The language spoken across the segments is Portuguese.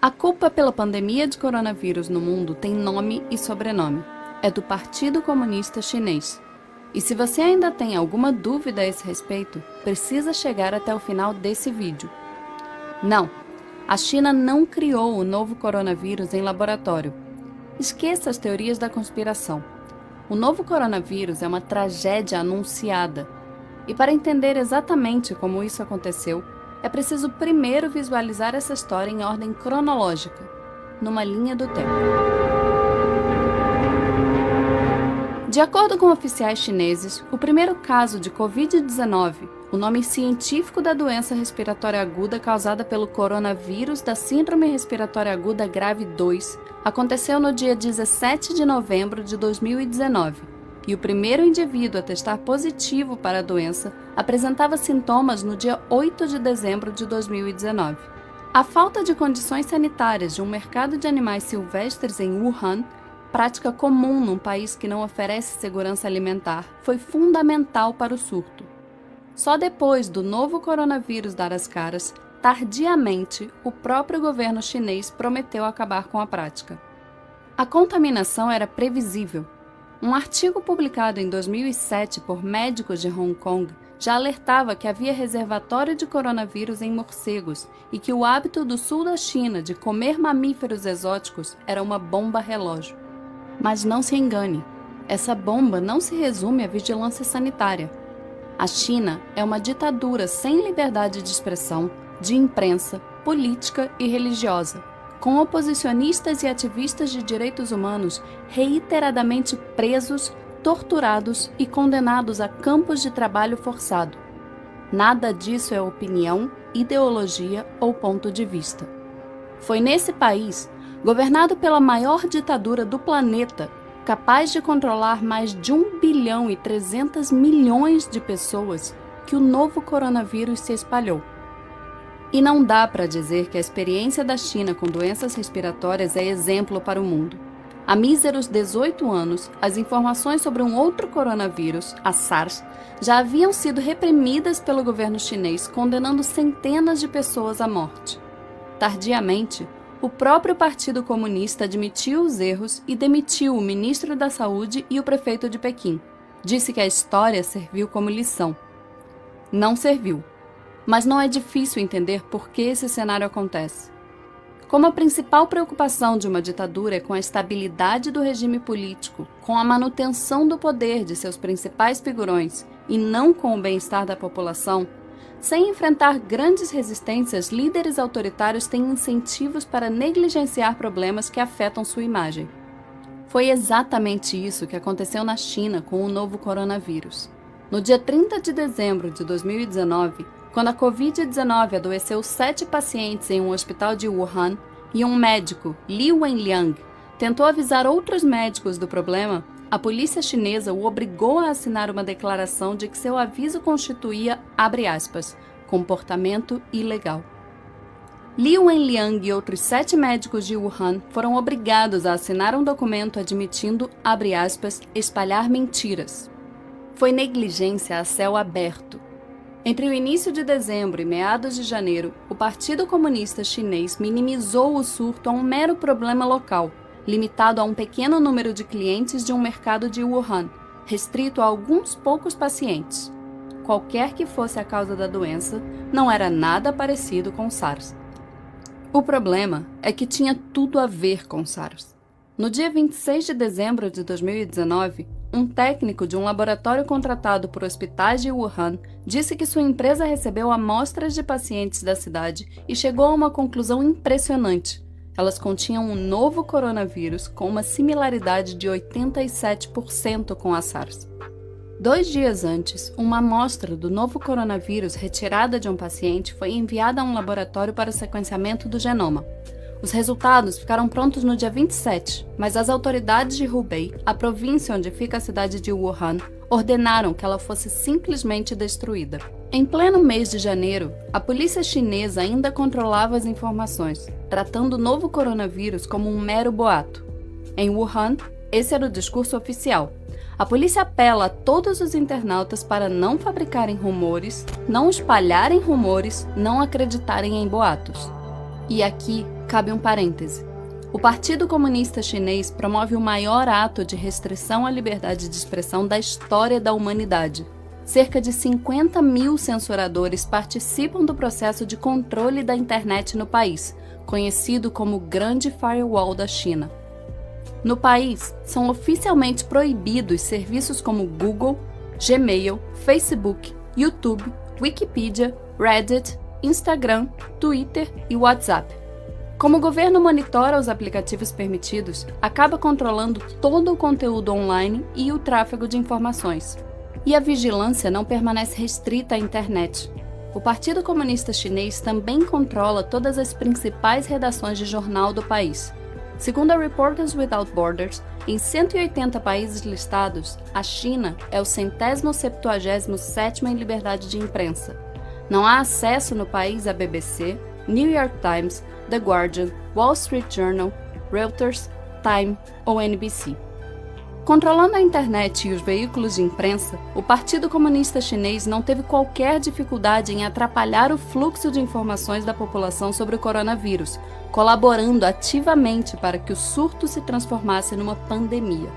A culpa pela pandemia de coronavírus no mundo tem nome e sobrenome. É do Partido Comunista Chinês. E se você ainda tem alguma dúvida a esse respeito, precisa chegar até o final desse vídeo. Não, a China não criou o novo coronavírus em laboratório. Esqueça as teorias da conspiração. O novo coronavírus é uma tragédia anunciada. E para entender exatamente como isso aconteceu, é preciso primeiro visualizar essa história em ordem cronológica, numa linha do tempo. De acordo com oficiais chineses, o primeiro caso de Covid-19, o nome científico da doença respiratória aguda causada pelo coronavírus da Síndrome Respiratória Aguda Grave 2, aconteceu no dia 17 de novembro de 2019. E o primeiro indivíduo a testar positivo para a doença apresentava sintomas no dia 8 de dezembro de 2019. A falta de condições sanitárias de um mercado de animais silvestres em Wuhan, prática comum num país que não oferece segurança alimentar, foi fundamental para o surto. Só depois do novo coronavírus dar as caras, tardiamente, o próprio governo chinês prometeu acabar com a prática. A contaminação era previsível. Um artigo publicado em 2007 por médicos de Hong Kong já alertava que havia reservatório de coronavírus em morcegos e que o hábito do sul da China de comer mamíferos exóticos era uma bomba relógio. Mas não se engane, essa bomba não se resume à vigilância sanitária. A China é uma ditadura sem liberdade de expressão, de imprensa, política e religiosa, com oposicionistas e ativistas de direitos humanos reiteradamente presos, torturados e condenados a campos de trabalho forçado. Nada disso é opinião, ideologia ou ponto de vista. Foi nesse país, governado pela maior ditadura do planeta, capaz de controlar mais de 1 bilhão e 300 milhões de pessoas, que o novo coronavírus se espalhou. E não dá para dizer que a experiência da China com doenças respiratórias é exemplo para o mundo. Há míseros 18 anos, as informações sobre um outro coronavírus, a SARS, já haviam sido reprimidas pelo governo chinês, condenando centenas de pessoas à morte. Tardiamente, o próprio Partido Comunista admitiu os erros e demitiu o ministro da Saúde e o prefeito de Pequim. Disse que a história serviu como lição. Não serviu. Mas não é difícil entender por que esse cenário acontece. Como a principal preocupação de uma ditadura é com a estabilidade do regime político, com a manutenção do poder de seus principais figurões e não com o bem-estar da população, sem enfrentar grandes resistências, líderes autoritários têm incentivos para negligenciar problemas que afetam sua imagem. Foi exatamente isso que aconteceu na China com o novo coronavírus. No dia 30 de dezembro de 2019, quando a Covid-19 adoeceu 7 pacientes em um hospital de Wuhan e um médico, Li Wenliang, tentou avisar outros médicos do problema, a polícia chinesa o obrigou a assinar uma declaração de que seu aviso constituía, abre aspas, comportamento ilegal. Li Wenliang e outros 7 médicos de Wuhan foram obrigados a assinar um documento admitindo, abre aspas, espalhar mentiras. Foi negligência a céu aberto. Entre o início de dezembro e meados de janeiro, o Partido Comunista Chinês minimizou o surto a um mero problema local, limitado a um pequeno número de clientes de um mercado de Wuhan, restrito a alguns poucos pacientes. Qualquer que fosse a causa da doença, não era nada parecido com SARS. O problema é que tinha tudo a ver com SARS. No dia 26 de dezembro de 2019, um técnico de um laboratório contratado por hospitais de Wuhan disse que sua empresa recebeu amostras de pacientes da cidade e chegou a uma conclusão impressionante. Elas continham um novo coronavírus com uma similaridade de 87% com a SARS. 2 dias antes, uma amostra do novo coronavírus retirada de um paciente foi enviada a um laboratório para o sequenciamento do genoma. Os resultados ficaram prontos no dia 27, mas as autoridades de Hubei, a província onde fica a cidade de Wuhan, ordenaram que ela fosse simplesmente destruída. Em pleno mês de janeiro, a polícia chinesa ainda controlava as informações, tratando o novo coronavírus como um mero boato. Em Wuhan, esse era o discurso oficial. A polícia apela a todos os internautas para não fabricarem rumores, não espalharem rumores, não acreditarem em boatos. E aqui cabe um parêntese. O Partido Comunista Chinês promove o maior ato de restrição à liberdade de expressão da história da humanidade. Cerca de 50 mil censuradores participam do processo de controle da internet no país, conhecido como o Grande Firewall da China. No país, são oficialmente proibidos serviços como Google, Gmail, Facebook, YouTube, Wikipedia, Reddit, Instagram, Twitter e WhatsApp. Como o governo monitora os aplicativos permitidos, acaba controlando todo o conteúdo online e o tráfego de informações. E a vigilância não permanece restrita à internet. O Partido Comunista Chinês também controla todas as principais redações de jornal do país. Segundo a Reporters Without Borders, em 180 países listados, a China é o 177º em liberdade de imprensa. Não há acesso no país à BBC, New York Times, The Guardian, Wall Street Journal, Reuters, Time ou NBC. Controlando a internet e os veículos de imprensa, o Partido Comunista Chinês não teve qualquer dificuldade em atrapalhar o fluxo de informações da população sobre o coronavírus, colaborando ativamente para que o surto se transformasse numa pandemia.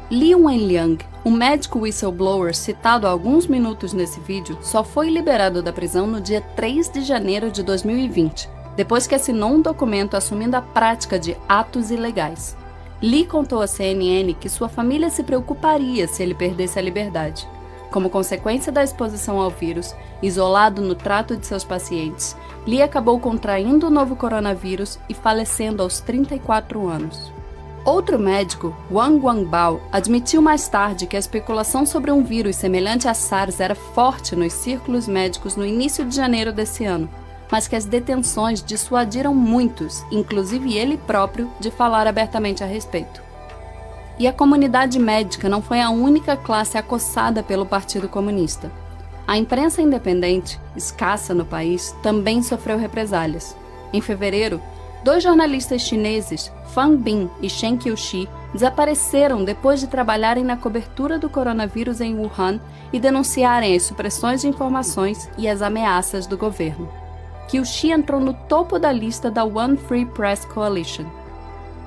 Li Wenliang, um médico whistleblower citado há alguns minutos nesse vídeo, só foi liberado da prisão no dia 3 de janeiro de 2020, depois que assinou um documento assumindo a prática de atos ilegais. Li contou à CNN que sua família se preocuparia se ele perdesse a liberdade. Como consequência da exposição ao vírus, isolado no trato de seus pacientes, Li acabou contraindo o novo coronavírus e falecendo aos 34 anos. Outro médico, Wang Guangbao, admitiu mais tarde que a especulação sobre um vírus semelhante a SARS era forte nos círculos médicos no início de janeiro desse ano, mas que as detenções dissuadiram muitos, inclusive ele próprio, de falar abertamente a respeito. E a comunidade médica não foi a única classe acossada pelo Partido Comunista. A imprensa independente, escassa no país, também sofreu represálias. Em fevereiro, 2 jornalistas chineses, Fang Bin e Shen Qiuxi, desapareceram depois de trabalharem na cobertura do coronavírus em Wuhan e denunciarem as supressões de informações e as ameaças do governo. Qiuxi entrou no topo da lista da One Free Press Coalition.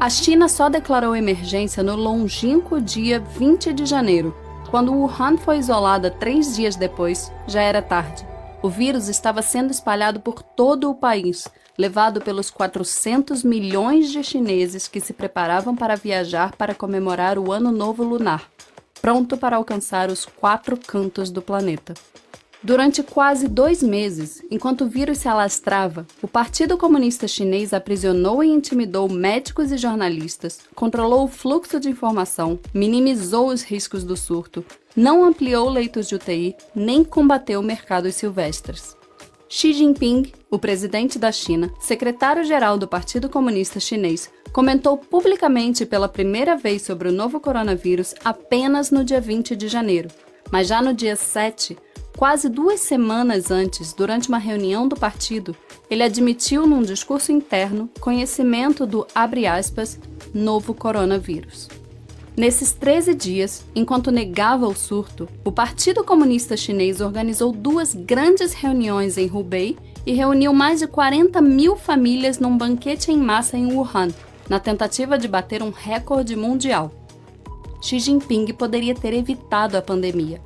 A China só declarou emergência no longínquo dia 20 de janeiro. Quando Wuhan foi isolada 3 dias depois, já era tarde. O vírus estava sendo espalhado por todo o país, levado pelos 400 milhões de chineses que se preparavam para viajar para comemorar o Ano Novo Lunar, pronto para alcançar os 4 cantos do planeta. Durante quase 2 meses, enquanto o vírus se alastrava, o Partido Comunista Chinês aprisionou e intimidou médicos e jornalistas, controlou o fluxo de informação, minimizou os riscos do surto, não ampliou leitos de UTI, nem combateu mercados silvestres. Xi Jinping, o presidente da China, secretário-geral do Partido Comunista Chinês, comentou publicamente pela primeira vez sobre o novo coronavírus apenas no dia 20 de janeiro, mas já no dia 7, quase 2 semanas antes, durante uma reunião do partido, ele admitiu num discurso interno conhecimento do, abre aspas, novo coronavírus. Nesses 13 dias, enquanto negava o surto, o Partido Comunista Chinês organizou 2 grandes reuniões em Hubei e reuniu mais de 40 mil famílias num banquete em massa em Wuhan, na tentativa de bater um recorde mundial. Xi Jinping poderia ter evitado a pandemia.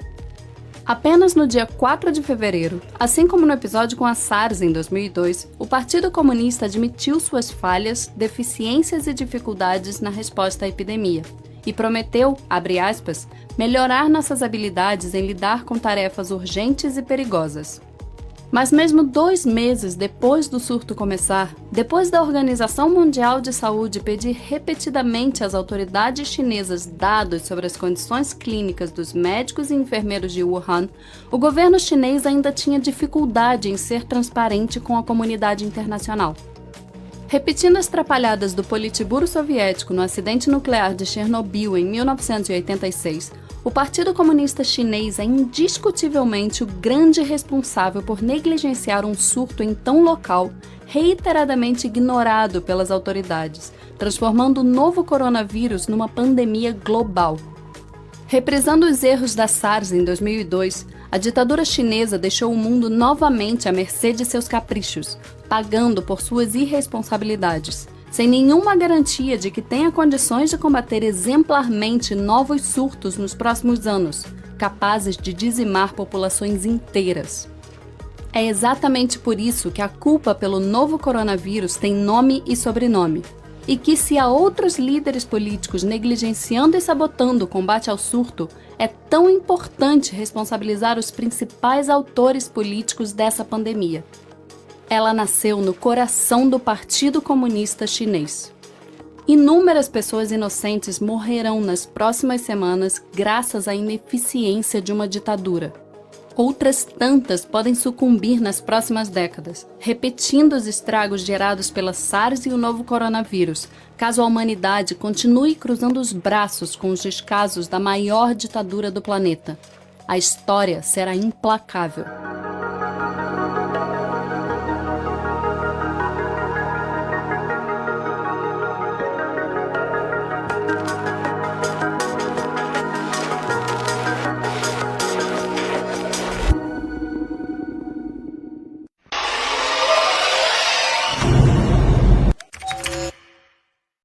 Apenas no dia 4 de fevereiro, assim como no episódio com a SARS em 2002, o Partido Comunista admitiu suas falhas, deficiências e dificuldades na resposta à epidemia e prometeu, abre aspas, melhorar nossas habilidades em lidar com tarefas urgentes e perigosas. Mas mesmo 2 meses depois do surto começar, depois da Organização Mundial de Saúde pedir repetidamente às autoridades chinesas dados sobre as condições clínicas dos médicos e enfermeiros de Wuhan, o governo chinês ainda tinha dificuldade em ser transparente com a comunidade internacional. Repetindo as trapalhadas do Politburo soviético no acidente nuclear de Chernobyl em 1986, o Partido Comunista Chinês é indiscutivelmente o grande responsável por negligenciar um surto em tão local, reiteradamente ignorado pelas autoridades, transformando o novo coronavírus numa pandemia global. Reprisando os erros da SARS em 2002, A ditadura chinesa deixou o mundo novamente à mercê de seus caprichos, pagando por suas irresponsabilidades, sem nenhuma garantia de que tenha condições de combater exemplarmente novos surtos nos próximos anos, capazes de dizimar populações inteiras. É exatamente por isso que a culpa pelo novo coronavírus tem nome e sobrenome, e que se há outros líderes políticos negligenciando e sabotando o combate ao surto, é tão importante responsabilizar os principais autores políticos dessa pandemia. Ela nasceu no coração do Partido Comunista Chinês. Inúmeras pessoas inocentes morrerão nas próximas semanas graças à ineficiência de uma ditadura. Outras tantas podem sucumbir nas próximas décadas, repetindo os estragos gerados pela SARS e o novo coronavírus, caso a humanidade continue cruzando os braços com os descasos da maior ditadura do planeta. A história será implacável.